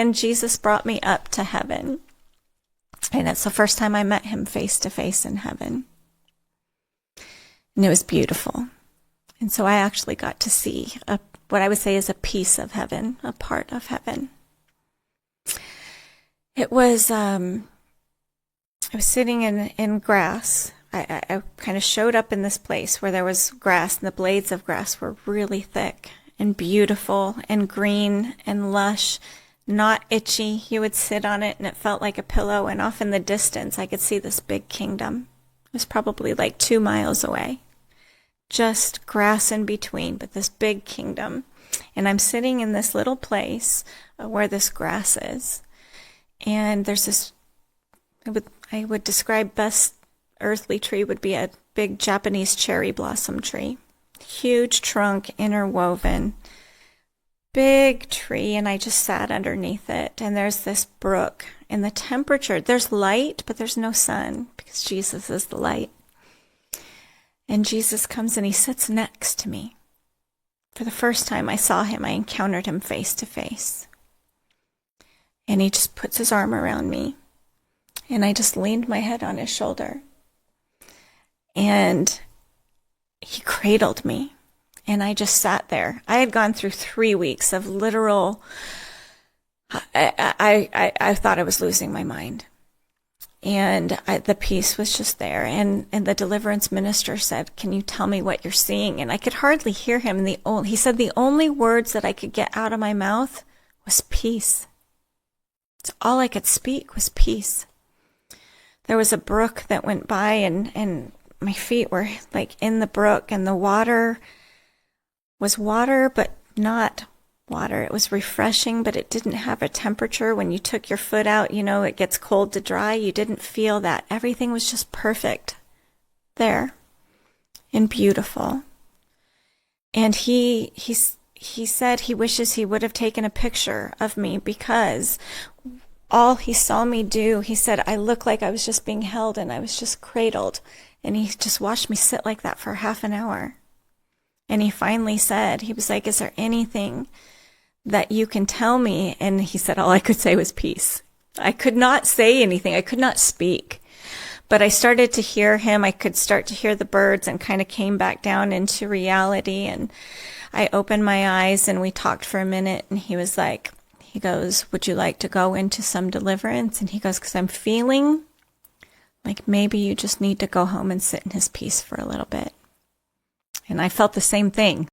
And Jesus brought me up to heaven. And it's the first time I met him face to face in heaven. And it was beautiful. And so I actually got to see what I would say is a piece of heaven, a part of heaven. It was, I was sitting in grass. I kind of showed up in this place where there was grass, and the blades of grass were really thick and beautiful and green and lush, not itchy. You would sit on it and it felt like a pillow, and off in the distance I could see this big kingdom. It was probably like 2 miles away. Just grass in between, but this big kingdom. And I'm sitting in this little place where this grass is. And there's this, I would describe best earthly tree would be a big Japanese cherry blossom tree. Huge trunk, interwoven, big tree, and I just sat underneath it. And there's this brook, and the temperature, there's light, but there's no sun, because Jesus is the light. And Jesus comes and he sits next to me. For the first time I saw him, I encountered him face to face. And he just puts his arm around me, and I just leaned my head on his shoulder. And he cradled me, and I just sat there. I had gone through 3 weeks of literal, I thought I was losing my mind. And the peace was just there. And the deliverance minister said, "Can you tell me what you're seeing?" And I could hardly hear him. He said the only words that I could get out of my mouth was peace. It's all I could speak was peace. There was a brook that went by, and my feet were like in the brook, and the water was water, but not water. It was refreshing, but it didn't have a temperature. When you took your foot out, it gets cold to dry. You didn't feel that. Everything was just perfect there and beautiful. And he said he wishes he would have taken a picture of me, because all he saw me do, he said, I looked like I was just being held and I was just cradled. And he just watched me sit like that for half an hour. And he finally said, he was like, "Is there anything that you can tell me?" And he said, all I could say was peace. I could not say anything. I could not speak. But I started to hear him. I could start to hear the birds, and kind of came back down into reality. And I opened my eyes, and we talked for a minute. And he goes, "Would you like to go into some deliverance?" And he goes, "Because I'm feeling like maybe you just need to go home and sit in his peace for a little bit." And I felt the same thing.